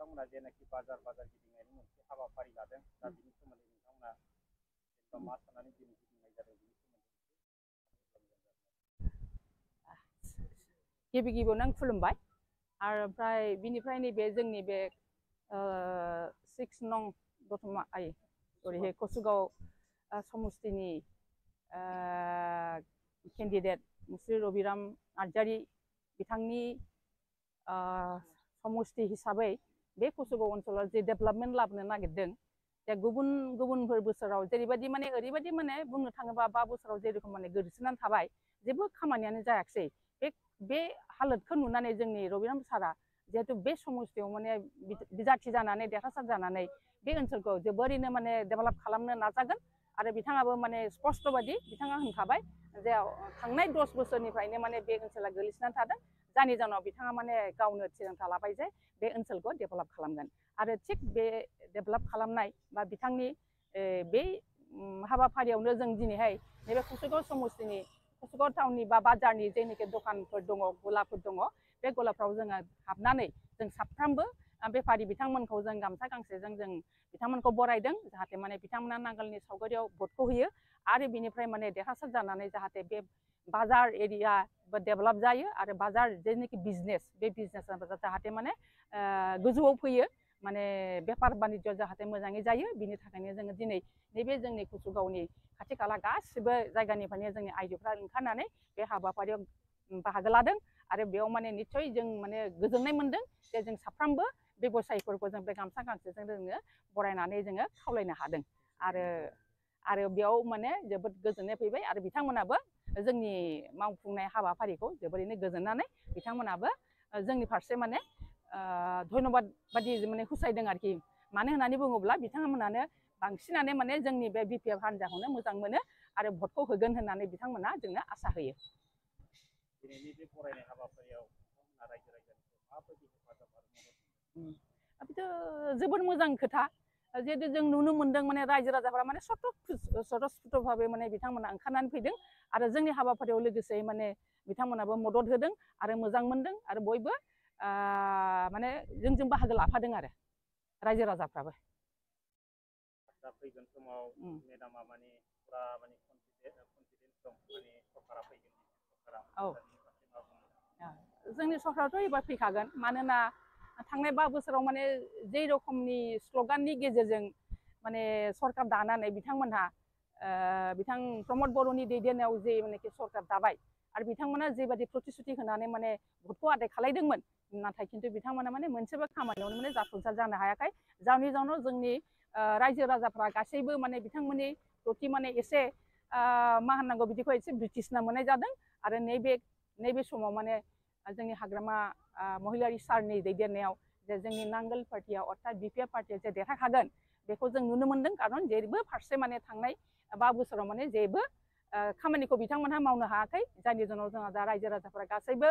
नोंथांमोना जेनाखि बाजार गिदिंनायनि मोनसे हाबाफारि लादों दा बिनि सोमोन्दै नोंथांमोना जेनेबा मा साननानै दिनै गिदिंनाय जादों बिनि सोमोन्दै गिबियावनो आं खुलुमबाय आरो ओमफ्राय बिनिफ्राय नैबे जोंनि बे 6 नं दतमा ओरैहाय कसुगाव समस्तिनि केन्डिडेट मुस्रि रबिराम नार्जारि बिथांनि समस्ति हिसाबै बे कसुगाव ओनसोलाव जे डेभेलपमेन्ट लाबोनो नागिरदों जे गुबुनफोर बोसोराव जेरैबायदि माने ओरैबायदि माने बुंनो थाङोबा 5 बोसोराव जेरखम माने गोदोसोनानै थाबाय जेबो खामानियानो जायाखिसै बे हालोदखौ नुनानै जोंनि रबिराम सारा जिहेतु बे समस्तियाव माने बिजाथि जानानै देरहासार जानानै बे ओनसोलखौ जोबोरैनो माने डेभेलप खालामनो नाजागोन आरो बिथाङाबो माने स्पष्ट बायदि बिथाङा होनखाबाय जे थांनाय 10 बोसोरनिफ्रायनो माने बे ओनसोला गोलैसोनानै थादों जायनि जाहोनाव बिथाङा माने गावनो थिरांथा लाबाय जे बे ओनसोलखौ डेभेलप खालामगोन आरो थिग बे डेभेलप खालामनाय बा बिथांनि बे हाबाफारियावनो जों दिनैहाय नैबे कसुगाव समस्तिनि कसुगाव टाउननि बा बाजारनि जेनाखि दखानफोर दङ गलाफोर दङ बे गलाफ्राव जोङो हाबनानै जों साफ्रोमबो बेफारि बिथांमोनखौ जों गामसा गांसेजों जों बिथांमोनखौ बरायदों जाहाथे माने बिथांमोना नांगोलनि सावगारियाव भटखौ होयो आरो बिनिफ्राय माने देरहासार जानानै जाहाथे बे बाजार एरिया डेभेलप जायो आरो बाजार जेनाखि बिजनेस बे बिजनेसा जाहाथे माने गोजौआव फैयो माने बेफार बानिज्य जाहाथे मोजाङै जायो बिनि थाखायनो जोङो दिनै नैबे जोंनि कसुगावनि खाथि खाला गासिबो जायगानिफ्रायनो जोंनि आइजोफ्रा ओंखारनानै बे हाबाफारियाव बाहागो लादों आरो बेयाव माने निस्सय जों माने गोजोननाय मोनदों जे जों साफ्रोमबो बेबसायिफोरखौ जों बे गामसा गांसेजों जोङो बरायनानै जोङो खावलायनो हादों आरो बेयाव माने जोबोद गोजोननाय फैबाय आरो बिथांमोनाबो जोंनि मावफुंनाय हाबाफारिखौ जोबोरैनो गोजोननानै बिथांमोनाबो जोंनि फारसे माने धन्यबाद बादि माने हुसायदों आरोखि मानो होननानै बुङोब्ला बिथांमोनानो बांसिनानो माने जोंनि बे बिपिएफ हान्जाखौनो मोजां मोनो आरो भटखौ होगोन होननानै बिथांमोना जोंनो आसा होयो। दिनैनि बे फरायनाय हाबाफारियाव नोंथांमोना रायजो राजानिखौ माबायदि हेफाजाब आरो बेथ' जोबोद मोजां खोथा जिहेतु जों नुनो मोनदों माने रायजो राजाफ्रा माने स्वतःस्फूर्तभावे माने बिथांमोना ओंखारनानै फैदों आरो जोंनि हाबाफारियाव लोगोसे माने बिथांमोनाबो मदद होदों आरो मोजां मोनदों आरो बयबो माने जोंजों बाहागो लाफादों आरो रायजो राजाफ्राबो दा फैगोन समाव मेडामा माने पुरा माने कन्फिडेन्स दं माने सरकारा फैगोन जोंनि सरकाराथ' एबार फैखागोन मानोना थांनाय 5 बोसोराव माने जे रोखोमनि स्ल'गाननि गेजेरजों माने सरकार दानानै बिथांमोनहा बिथां प्रमद बर'नि दैदेननायाव जे मानेखि सरकार दाबाय आरो बिथांमोना जेबादि प्रतिश्रुति होनानै माने भटखौ आदाय खालायदोंमोन नाथाय खिन्थु बिथांमोना माने मोनसेबो खामानियावनो माने जाफुंसार जानो हायाखै जायनि जाहोनाव जोंनि रायजो राजाफ्रा गासैबो माने बिथांमोननि प्रति माने एसे मा होननांगौ बिदिखौ एसे ब्रिटिसना मोननाय जादों आरो नैबे समाव माने जोंनि हाग्रामा महिलारि सारनि दैदेननायाव जे जोंनि नांगोल पार्टिया अर्थात बिपिएफ पार्टिया जे देरहाखागोन बेखौ जों नुनो मोनदों खारन जेबो फारसे माने थांनाय 5 बोसोराव माने जेबो खामानिखौ बिथांमोनहा मावनो हायाखै जायनि जाहोनाव जोंहा दा रायजो राजाफ्रा गासैबो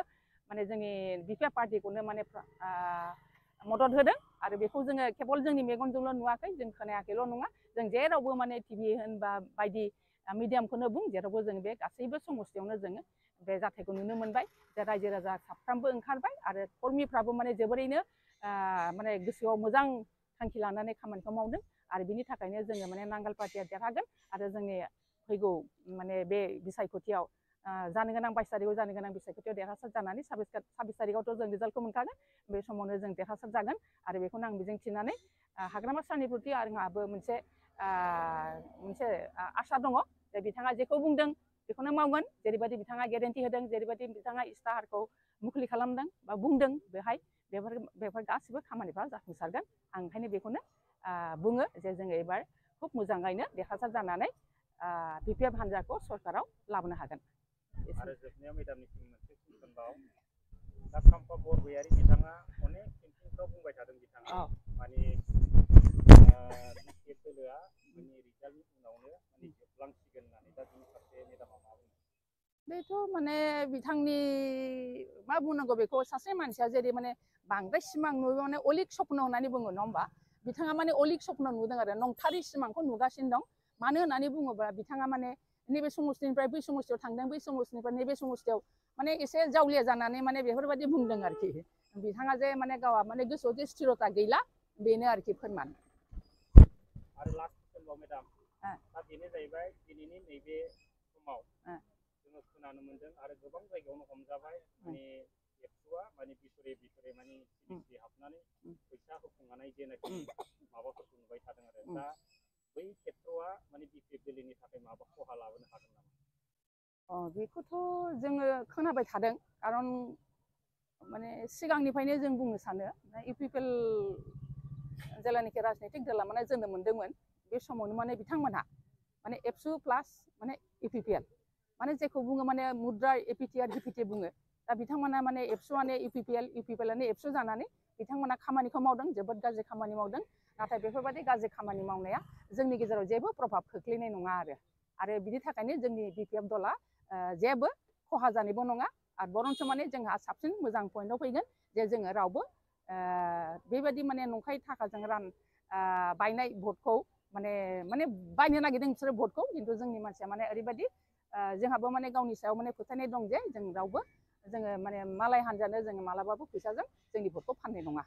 माने जोंनि बिपिएफ पार्टिखौनो माने मदद होदों आरो बेखौ जोङो केवल जोंनि मेगनजोंल' नुवाखै जों खोनायाखैल' नङा जों जेरावबो माने टिभि होनबा बायदि मिडियामखौनो बुं जेरावबो जों बे गासैबो समस्तियावनो जोङो बे जाथायखौ नुनो मोनबाय जे रायजो राजा साफ्रोमबो ओंखारबाय आरो कर्मिफ्राबो माने जोबोरैनो माने गोसोआव मोजां थांखि लानानै खामानिखौ मावदों आरो बिनि थाखायनो जोङो माने नांगोल पार्टिया देरहागोन आरो जोंनि फैगौ माने बे बिसायख'थियाव जानो गोनां 22 तारिखआव जानो गोनां बिसायख'थियाव देरहासार जानानै 26 तारिखआवथ' जों रिजाल्टखौ मोनखागोन बे समावनो जों देरहासार जागोन आरो बेखौनो आं मिजिंथिनानै हाग्रामा सारनि प्रति आंहाबो मोनसे आसा दङ जे बिथाङा जेखौ बुंदों बेखौनो मावगोन जेरैबायदि बिथाङा गेरेन्टि होदों जेरैबायदि बिथाङा इस्ताहारखौ मुखुलि खालामदों बा बुंदों बेहाय बेफोर गासिबो खामानिफ्रा जाफुंसारगोन आं ओंखायनो बेखौनो बुङो जे जोङो एबार खुब मोजाङैनो देरहासार जानानै बिपिएफ हान्जाखौ सरकाराव लाबोनो हागोन। आरो जोबनायाव मेडामनिसिम मोनसे कुइसनबाव दा खाम्फा बरगयारि बिथाङा अनेक केम्पेइनफ्राव बुंबाय थादों बिथाङा माने बिपिएफ दोलोआ माने रिजाल्टनि उनावनो माने जोबलांसिगोन होननानै दा बिनि फारसे मेडामा मा बुङो? बेथ' माने बिथांनि मा बुंनांगौ बेखौ सासे मानसिया जेरै माने बांद्राय सिमां नुयो माने अलिक सप्न होननानै बुङो नङा होमबा बिथाङा माने अलिक सप्न नुदों आरो नंथारै सिमांखौ नुगासिनो दं मानो होननानै बुङोब्ला बिथाङा माने नैबे समस्तिनिफ्राय बै समस्तियाव थांदों बै समस्तिनिफ्राय नैबे समस्तियाव माने एसे जावलिया जानानै माने बेफोरबायदि बुंदों आरोखि बिथाङा जे माने गावा माने गोसोआव जे स्थिरता गैला बेनो आरोखि फोरमान आरो लास्ट कुइसनबाव मेडाम दा बेनो जाहैबाय दिनैनि नैबे समाव जोङो खोनानो मोन्दों आरो गोबां जायगायावनो हमजाबाय माने एबसुआ माने बिसरे माने सिरि हाबनानै फैसा होफुंनानै जेनाखि माबाफोरखौ नुबाय थादों आरो दा बै खेत्रआ माने बिपिएफएलनि थाखाय माबा खहा लाबोनो हागोन नामा? बेखौथ' जोङो खोनाबाय थादों खारन माने सिगांनिफ्रायनो जों बुंनो सानो इउपिपिएल जेलानिखि राजनितिक दला माने जोनोम मोन्दोंमोन बे समावनो माने बिथांमोनहा माने एबसु प्लास माने इउपिपिएल माने जेखौ बुङो माने मुद्रा एपिटिआर डिपिटि बुङो दा बिथांमोना माने एबसुआनो इउपिपिएलआनो एबसु जानानै बिथांमोना खामानिखौ मावदों जोबोद गाज्रि खामानि मावदों नाथाय बेफोरबायदि गाज्रि खामानि मावनाया जोंनि गेजेराव जेबो प्रभाब खोख्लैनाय नङा आरो बिनि थाखायनो जोंनि बिपिएफ दला जेबो खहा जानायबो नङा आरो बरन्स माने जोंहा साबसिन मोजां पइन्टआव फैगोन जे जोङो रावबो बेबायदि माने नंखाय थाखाजों बायनाय भटखौ माने बायनो नागिरदों बिसोरो भटखौ खिन्थु जोंनि मानसिया माने ओरैबायदि जोंहाबो माने गावनि सायाव माने फोथायनाय दं जे जों रावबो जोङो माने मालाय हान्जानो जोङो मालाबाबो फैसाजों जोंनि भटखौ फाननाय नङा।